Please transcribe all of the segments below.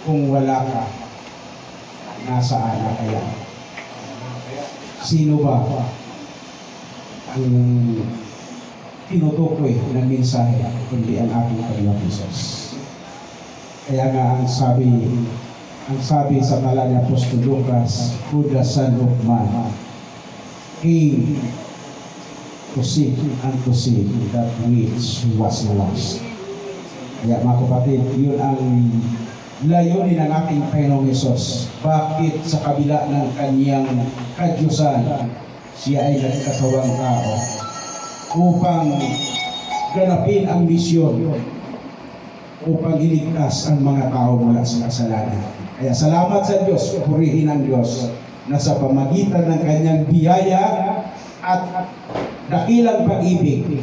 kung wala ka, nasaan na kaya? Sino ba ang tinutukoy ng mensahe kundi ang ating Panginoong Hesus? Kaya nga ang sabi sa ngalan ni Apostol Lucas, who the Son of Man came to seek and to save that which was lost. Kaya mga kapatid, yun ang layunin ng ating Panginoong Hesus. Bakit sa kabila ng kanyang kadyusan, siya ay nagkatawang tao upang ganapin ang misyon, upang iligtas ang mga tao mula sa kasalanan. Kaya salamat sa Diyos, purihin ang Diyos na sa pamagitan ng kanyang biyaya at dakilang pag-ibig,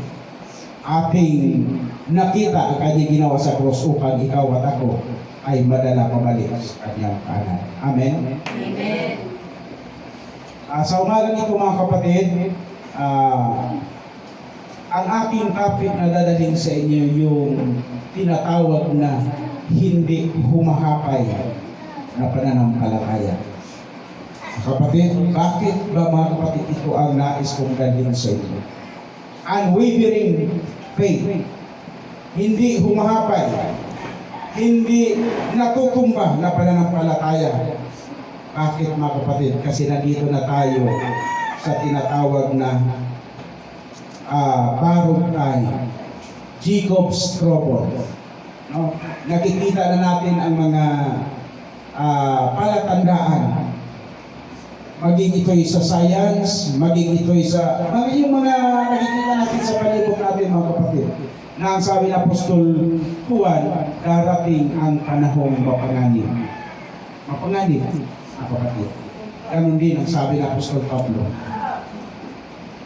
ating nakita ang kanyang ginawa sa cross upang ikaw at ako ay madala pabalik sa kanyang kanan. Amen? Amen. Sa umagang ito mga kapatid, ang aking topic na dadalhin sa inyo yung tinatawag na hindi humahapay na pananampalataya. Kapatid, bakit ba mga kapatid ito ang nais kong dalhin sa inyo? Unwavering faith, hindi humahapay, hindi natutumba na pananampalataya. Bakit mga kapatid? Kasi nandito na tayo sa tinatawag na parang tayo, Jacob's trouble. No? Nakikita na natin ang mga palatandaan. Maging ito'y sa science, maging ito'y sa yung mga nakikita natin sa palibot natin mga kapatid. Na ang sabi ng Apostol Juan, darating ang panahong mapanganib. Mapanganib, mga kapatid. Ganun din ang sabi ng Apostol Pablo.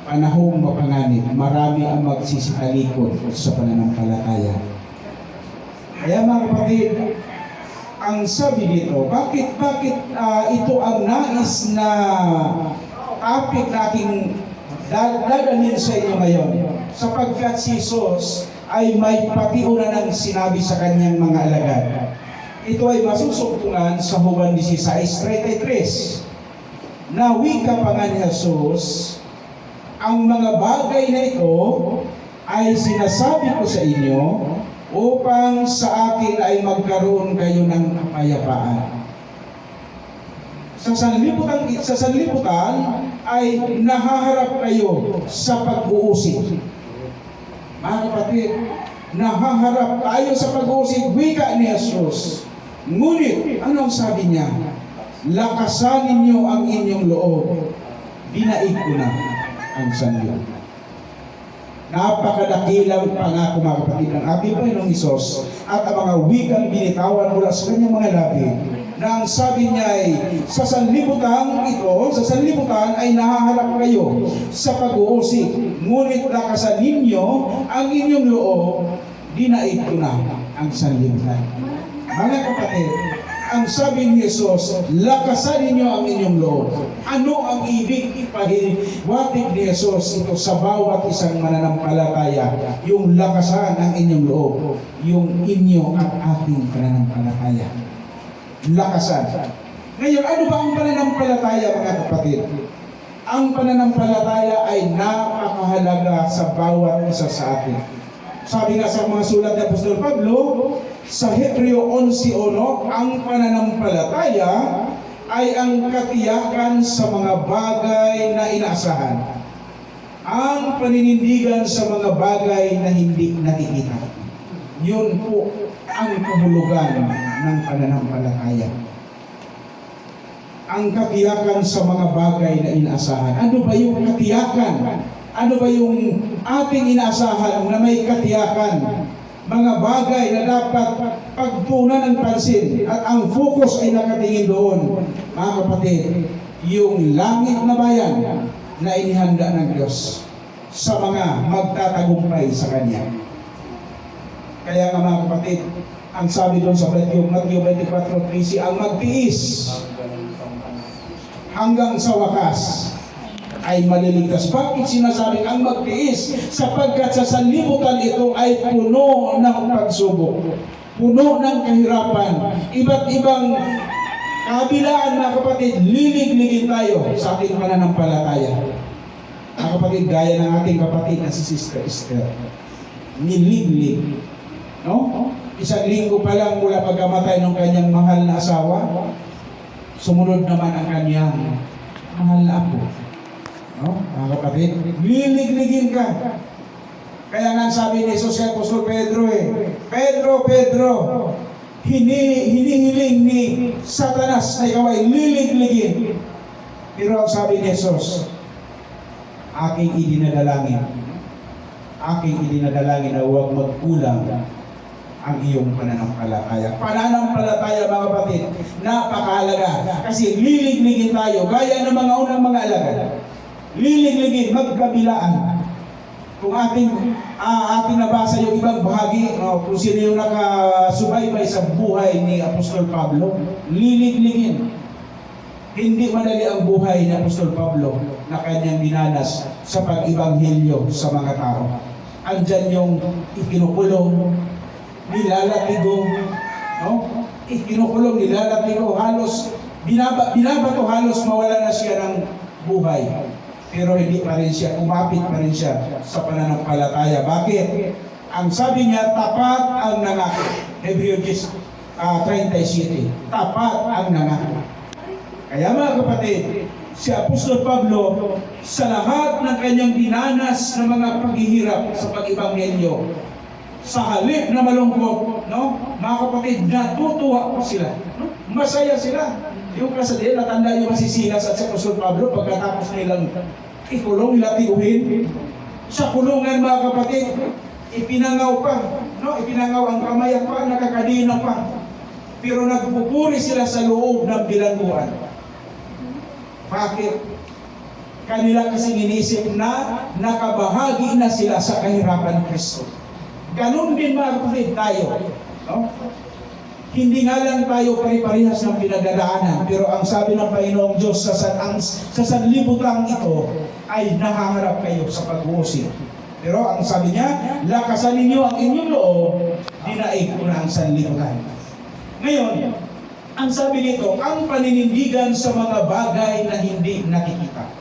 Panahong mapanganib, marami ang magsisitalikod sa pananampalataya. Kaya mga kapatid, ang sabi dito, bakit ito ang nais na topic nating dadalhin sa inyo ngayon? Sapagkat si Jesus ay may patiuna ng sinabi sa kanyang mga alagad. Ito ay masusuktungan sa Juan 16:33. Na wika pa nga ni Jesus, ang mga bagay na ito ay sinasabi ko sa inyo upang sa akin ay magkaroon kayo ng kapayapaan. Sa sanlibutan ay nahaharap kayo sa pag-uusig. Mga kapatid, nahaharap tayo sa pag-uusig, wika ni Jesus. Ngunit, anong sabi niya? Lakasan ninyo ang inyong loob. Dinaig ko na ang sanlibutan. Napakadakilang pangako mga kapatid ng ating Panginoong Hesus at ang mga wikang binitawan mula sa kanyang mga labi na ang sabi niya ay sa sanlibutan ay nahaharap kayo sa pag-uusig, ngunit lakasan ninyo ang inyong loob, dinaig ko na ang sanlibutan. Mga kapatid, ang sabi ni Jesus, lakasan ninyo ang inyong loob. Ano ang ibig ipahiwatig ni Jesus ito sa bawat isang mananampalataya? Yung lakasan ng inyong loob, yung inyo at ating pananampalataya. Lakasan. Ngayon, ano ba ang pananampalataya mga kapatid? Ang pananampalataya ay napakahalaga sa bawat isa sa atin. Sabi nga sa mga sulat ni Apostol Pablo, sa Hebreo 11:1, ang pananampalataya ay ang katiyakan sa mga bagay na inaasahan. Ang paninindigan sa mga bagay na hindi nakikita. Yun po ang kahulugan ng pananampalataya. Ang katiyakan sa mga bagay na inaasahan. Ano ba yung katiyakan? Ano ba yung ating inaasahan na may katiyakan? Mga bagay na dapat pagtuunan ng pansin at ang focus ay nakatingin doon. Mga kapatid, yung langit na bayan na inihanda ng Diyos sa mga magtatagumpay sa Kanya. Kaya nga mga kapatid, ang sabi doon sa Matthew 24:13, ang magtiis hanggang sa wakas ay maliligtas. Bakit sinasabing ang magtiis? Sapagkat sa sanlibutan ito ay puno ng pagsubok. puno ng kahirapan, iba't ibang kabilaan, mga kapatid, lilig-ligin tayo sa ating pananampalataya. Mga kapatid, gaya ng ating kapatid na si Sister Esther, nilig-lig. No? Isang linggo pa lang mula pagkamatay ng kanyang mahal na asawa, sumunod naman ang kanyang mahal na apo. No? Mga kapatid, lilig-ligin ka. Kaya nga sabi ni Jesus kay Apostol Pedro Pedro, hinihiling ni Satanas na ikaw ay lilig-ligin. Pero ang sabi ni Jesus, aking idinadalangin na huwag magkulang ang iyong pananampalataya. Pananampalataya, mga kapatid, napakahalaga. Kasi lilig-ligin tayo, gaya ng mga unang mga alagad. Lilig-ligin, magkabilaan. Kung ating nabasa yung ibang bahagi, kung sino yung nakasubaybay sa buhay ni Apostol Pablo, lilig-ligin. Hindi madali ang buhay ni Apostol Pablo na kanyang dinanas sa pag-ibanghilyo sa mga tao. Andyan yung ikinukulong, nilalatigo, no? Ikinukulong, nilalatigo, halos, binabato, halos mawala na siya ng buhay. Pero hindi pa rin siya, umapit pa rin siya sa pananampalataya. Bakit? Ang sabi niya, tapat ang nangako. Hebrews 37. Tapat ang nangako. Kaya mga kapatid, si Apostol Pablo, sa lahat ng kanyang dinanas na mga paghihirap sa pag-ibanghelyo, sa halip na malungkot, no? Mga kapatid, natutuwa po sila. No? Masaya sila. Yung kasadil, natanda yung masisilas at si Apostol Pablo pagkatapos nilang ikulong, latiguhin. Sa kulungan, mga kapatid, ipinangaw pa. No? Ipinangaw ang kamay pa, nakakadina pa. Pero nagpupuri sila sa loob ng bilangguan. Bakit? Kanila kasing inisip na nakabahagi na sila sa kahirapan ni Kristo. Ganun din, mga kapatid, tayo. No? Hindi nga lang tayo pare-parehas ng pinagdadaanan, pero ang sabi ng Panginoong Diyos sa sanlibutan ito ay nahaharap kayo sa pag-uusig. Pero ang sabi niya, lakasan ninyo ang inyong loob, dinaig ko na ang sanlibutan. Ngayon, ang sabi nito, ang paninindigan sa mga bagay na hindi nakikita.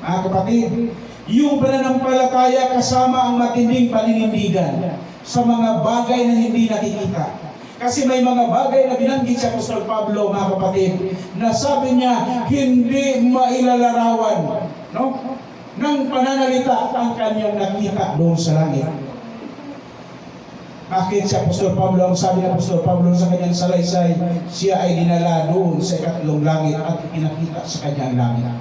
Mga kapatid, yung pananampalataya kasama ang matinding paninindigan sa mga bagay na hindi nakikita. Kasi may mga bagay na binanggit si Apostol Pablo, mga kapatid, na sabi niya, hindi mailalarawan, no? ng pananalita ang kanyang nakita doon sa langit. Bakit si Apostol Pablo, ang sabi ni Apostol Pablo sa kanyang salaysay, siya ay dinala doon sa ikatlong langit at pinakita sa kanyang langit.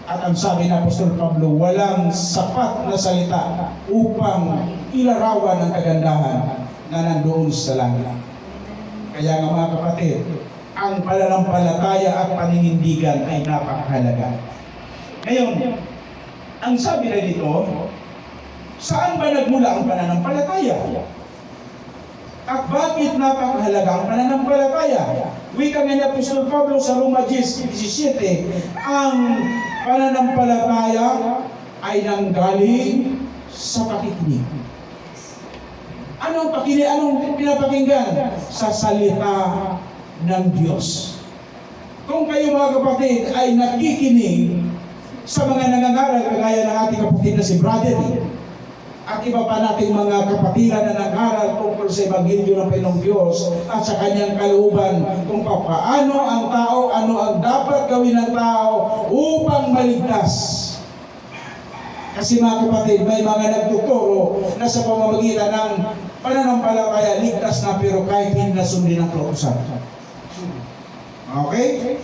At ang sabi ni Apostol Pablo, walang sapat na salita upang ilarawan ang kagandahan na nandoon sa langit. Kaya nga, mga kapatid, ang pananampalataya at paninindigan ay napakahalaga. Ngayon, ang sabi na dito, saan ba nagmula ang pananampalataya? At bakit napakahalaga ang pananampalataya? Wika nga ni Apostol Pablo sa Roma 10:17, ang pananampalataya ay nanggaling sa pakikinig. Anong pinapakinggan? Sa salita ng Diyos. Kung kayo, mga kapatid, ay nakikinig sa mga nangangaral, kagaya ng ating kapatid na si Brother, at iba pa nating mga kapatiran na nangaral tungkol sa Ebanghelyo ng Panginoong Diyos at sa kanyang kalooban kung paano ang tao, ano ang dapat gawin ng tao upang maligtas. Kasi, mga kapatid, may mga nagtuturo na sa pamamagitan ng pananampalataya, ligtas na pero kahit hindi na sundin ang kautusan. Okay?